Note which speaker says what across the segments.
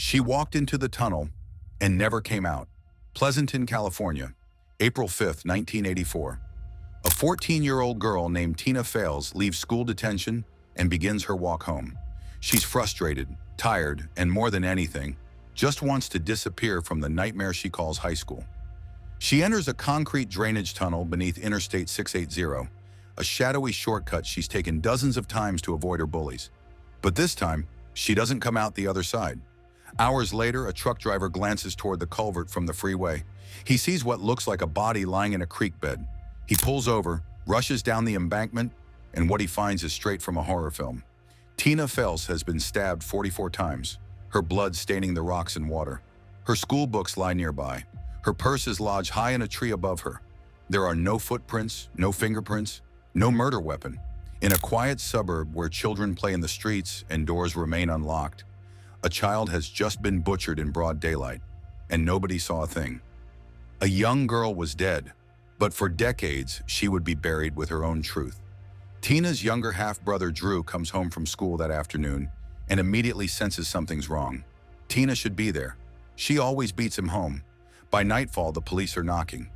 Speaker 1: She walked into the tunnel and never came out. Pleasanton, California, April 5, 1984. A 14-year-old girl named Tina Faelz leaves school detention and begins her walk home. She's frustrated, tired, and more than anything, just wants to disappear from the nightmare she calls high school. She enters a concrete drainage tunnel beneath Interstate 680, a shadowy shortcut she's taken dozens of times to avoid her bullies. But this time, she doesn't come out the other side. Hours later, a truck driver glances toward the culvert from the freeway. He sees what looks like a body lying in a creek bed. He pulls over, rushes down the embankment, and what he finds is straight from a horror film. Tina Faelz has been stabbed 44 times, her blood staining the rocks and water. Her school books lie nearby. Her purse is lodged high in a tree above her. There are no footprints, no fingerprints, no murder weapon. In a quiet suburb where children play in the streets and doors remain unlocked, a child has just been butchered in broad daylight, and nobody saw a thing. A young girl was dead, but for decades she would be buried with her own truth. Tina's younger half-brother Drew comes home from school that afternoon and immediately senses something's wrong. Tina should be there. She always beats him home. By nightfall, the police are knocking.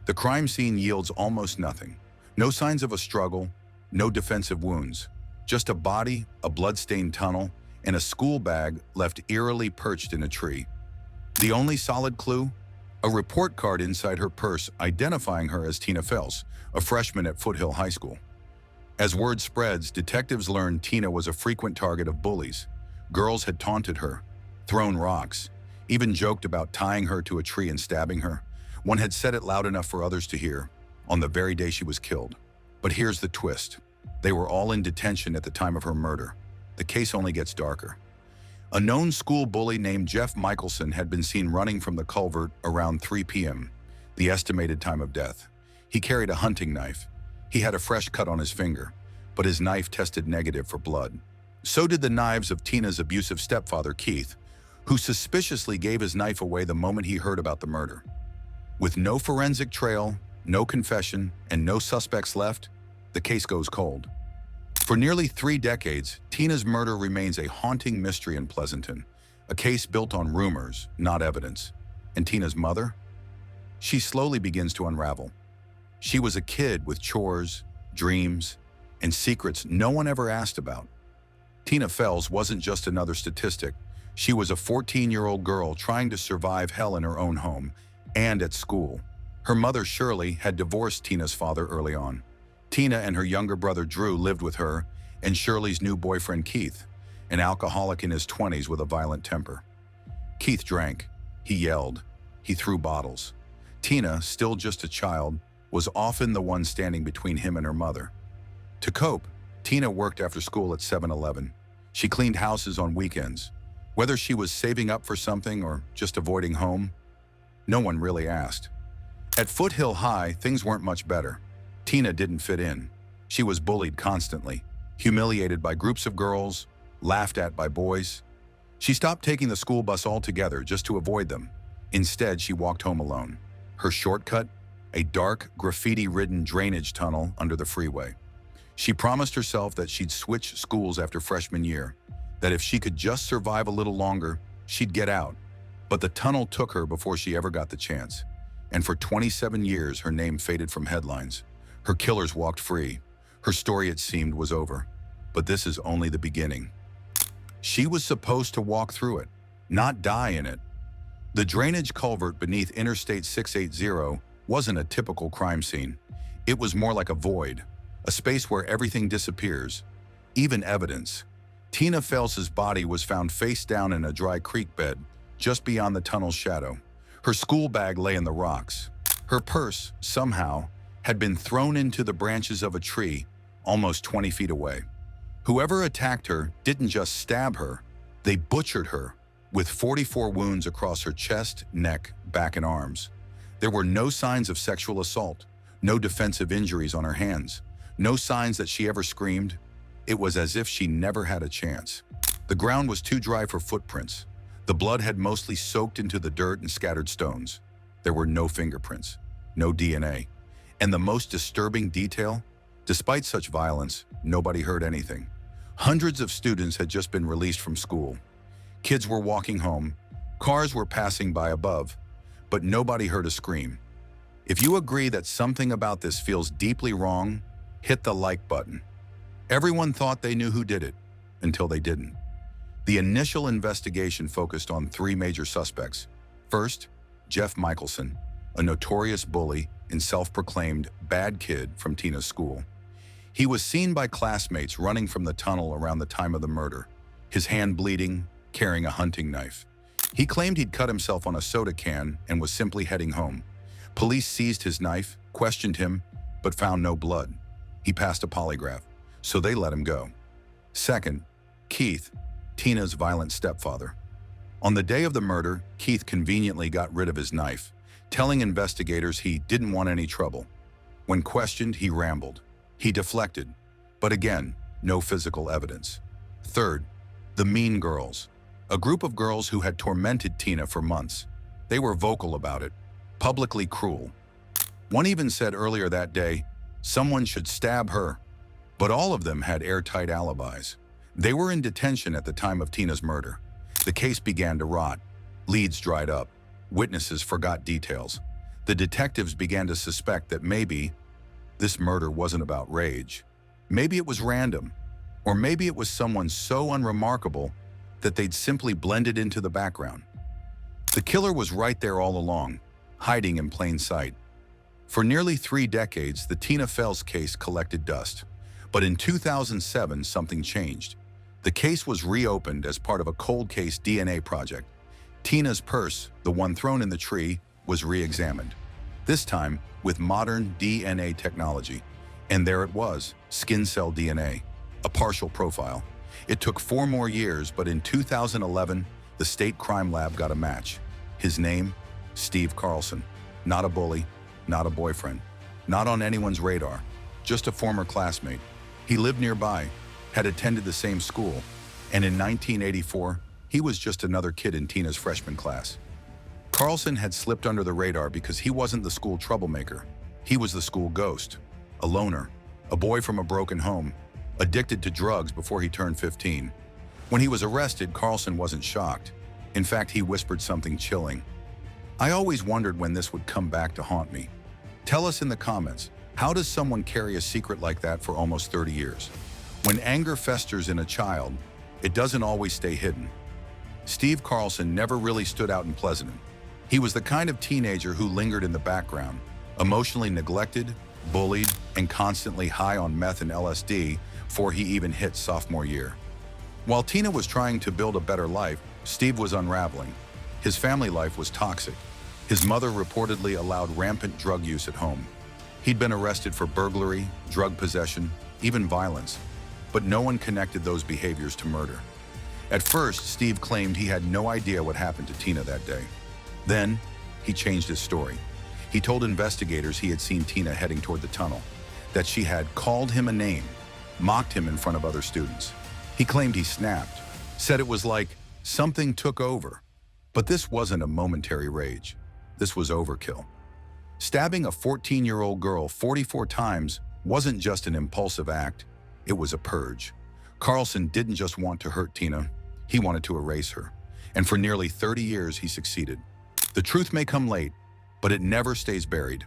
Speaker 1: The crime scene yields almost nothing. No signs of a struggle, no defensive wounds. Just a body, a blood-stained tunnel, and a school bag left eerily perched in a tree. The only solid clue? A report card inside her purse identifying her as Tina Faelz, a freshman at Foothill High School. As word spreads, detectives learned Tina was a frequent target of bullies. Girls had taunted her, thrown rocks, even joked about tying her to a tree and stabbing her. One had said it loud enough for others to hear, on the very day she was killed. But here's the twist. They were all in detention at the time of her murder. The case only gets darker. A known school bully named Jeff Michelson had been seen running from the culvert around 3 p.m., the estimated time of death. He carried a hunting knife. He had a fresh cut on his finger, but his knife tested negative for blood. So did the knives of Tina's abusive stepfather, Keith, who suspiciously gave his knife away the moment he heard about the murder. With no forensic trail, no confession, and no suspects left, the case goes cold. For nearly 3 decades, Tina's murder remains a haunting mystery in Pleasanton, a case built on rumors, not evidence. And Tina's mother? She slowly begins to unravel. She was a kid with chores, dreams, and secrets no one ever asked about. Tina Faelz wasn't just another statistic. She was a 14-year-old girl trying to survive hell in her own home and at school. Her mother, Shirley, had divorced Tina's father early on. Tina and her younger brother Drew lived with her and Shirley's new boyfriend Keith, an alcoholic in his 20s with a violent temper. Keith drank, he yelled, he threw bottles. Tina, still just a child, was often the one standing between him and her mother. To cope, Tina worked after school at 7-Eleven. She cleaned houses on weekends. Whether she was saving up for something or just avoiding home, no one really asked. At Foothill High, things weren't much better. Tina didn't fit in. She was bullied constantly, humiliated by groups of girls, laughed at by boys. She stopped taking the school bus altogether just to avoid them. Instead, she walked home alone. Her shortcut? A dark, graffiti-ridden drainage tunnel under the freeway. She promised herself that she'd switch schools after freshman year, that if she could just survive a little longer, she'd get out. But the tunnel took her before she ever got the chance. And for 27 years, her name faded from headlines. Her killers walked free. Her story, it seemed, was over. But this is only the beginning. She was supposed to walk through it, not die in it. The drainage culvert beneath Interstate 680 wasn't a typical crime scene. It was more like a void, a space where everything disappears, even evidence. Tina Faelz's body was found face down in a dry creek bed, just beyond the tunnel's shadow. Her school bag lay in the rocks. Her purse, somehow, had been thrown into the branches of a tree almost 20 feet away. Whoever attacked her didn't just stab her, they butchered her, with 44 wounds across her chest, neck, back, and arms. There were no signs of sexual assault, no defensive injuries on her hands, no signs that she ever screamed. It was as if she never had a chance. The ground was too dry for footprints. The blood had mostly soaked into the dirt and scattered stones. There were no fingerprints, no DNA. And the most disturbing detail, despite such violence, nobody heard anything. Hundreds of students had just been released from school. Kids were walking home, Cars were passing by above, but nobody heard a scream. If you agree that something about this feels deeply wrong, hit the like button. Everyone thought they knew who did it, until they didn't. The initial investigation focused on three major suspects. First, Jeff Michelson, a notorious bully and self-proclaimed bad kid from Tina's school. He was seen by classmates running from the tunnel around the time of the murder, his hand bleeding, carrying a hunting knife. He claimed he'd cut himself on a soda can and was simply heading home. Police seized his knife, questioned him, but found no blood. He passed a polygraph, so they let him go. Second, Keith, Tina's violent stepfather. On the day of the murder, Keith conveniently got rid of his knife, telling investigators he didn't want any trouble. When questioned, he rambled. He deflected, but again, no physical evidence. Third, the Mean Girls, a group of girls who had tormented Tina for months. They were vocal about it, publicly cruel. One even said earlier that day, someone should stab her. But all of them had airtight alibis. They were in detention at the time of Tina's murder. The case began to rot. Leads dried up. Witnesses forgot details. The detectives began to suspect that maybe this murder wasn't about rage. Maybe it was random. Or maybe it was someone so unremarkable that they'd simply blended into the background. The killer was right there all along, hiding in plain sight. For nearly 3 decades, the Tina Faelz case collected dust. But in 2007, something changed. The case was reopened as part of a cold case DNA project. Tina's purse, the one thrown in the tree, was re-examined. This time with modern DNA technology. And there it was, skin cell DNA, a partial profile. It took 4 more years, but in 2011, the state crime lab got a match. His name, Steve Carlson. Not a bully, not a boyfriend, not on anyone's radar, just a former classmate. He lived nearby, had attended the same school, and in 1984, he was just another kid in Tina's freshman class. Carlson had slipped under the radar because he wasn't the school troublemaker. He was the school ghost, a loner, a boy from a broken home, addicted to drugs before he turned 15. When he was arrested, Carlson wasn't shocked. In fact, he whispered something chilling. I always wondered when this would come back to haunt me. Tell us in the comments, how does someone carry a secret like that for almost 30 years? When anger festers in a child, it doesn't always stay hidden. Steve Carlson never really stood out in Pleasanton. He was the kind of teenager who lingered in the background, emotionally neglected, bullied, and constantly high on meth and LSD before he even hit sophomore year. While Tina was trying to build a better life, Steve was unraveling. His family life was toxic. His mother reportedly allowed rampant drug use at home. He'd been arrested for burglary, drug possession, even violence, but no one connected those behaviors to murder. At first, Steve claimed he had no idea what happened to Tina that day. Then, he changed his story. He told investigators he had seen Tina heading toward the tunnel, that she had called him a name, mocked him in front of other students. He claimed he snapped, said it was like something took over. But this wasn't a momentary rage. This was overkill. Stabbing a 14-year-old girl 44 times wasn't just an impulsive act, it was a purge. Carlson didn't just want to hurt Tina, he wanted to erase her. And for nearly 30 years, he succeeded. The truth may come late, but it never stays buried.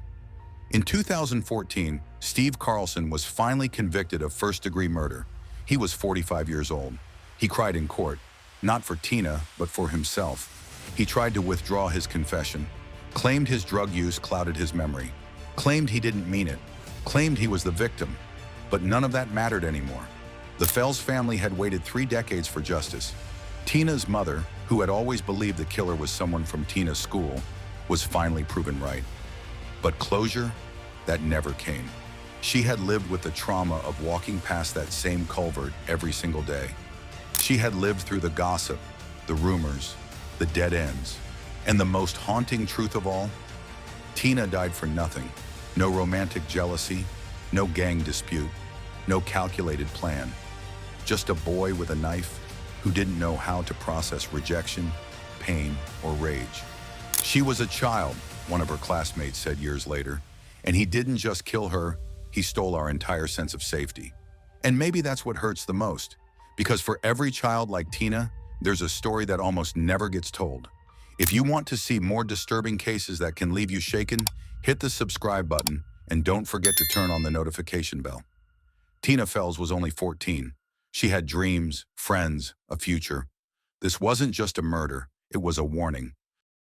Speaker 1: In 2014, Steve Carlson was finally convicted of first-degree murder. He was 45 years old. He cried in court, not for Tina, but for himself. He tried to withdraw his confession, claimed his drug use clouded his memory, claimed he didn't mean it, claimed he was the victim. But none of that mattered anymore. The Faelz family had waited 3 decades for justice. Tina's mother, who had always believed the killer was someone from Tina's school, was finally proven right. But closure, that never came. She had lived with the trauma of walking past that same culvert every single day. She had lived through the gossip, the rumors, the dead ends, and the most haunting truth of all, Tina died for nothing. No romantic jealousy, no gang dispute, no calculated plan. Just a boy with a knife who didn't know how to process rejection, pain, or rage. She was a child, one of her classmates said years later, and he didn't just kill her, he stole our entire sense of safety. And maybe that's what hurts the most, because for every child like Tina, there's a story that almost never gets told. If you want to see more disturbing cases that can leave you shaken, hit the subscribe button and don't forget to turn on the notification bell. Tina Faelz was only 14. She had dreams, friends, a future. This wasn't just a murder, it was a warning.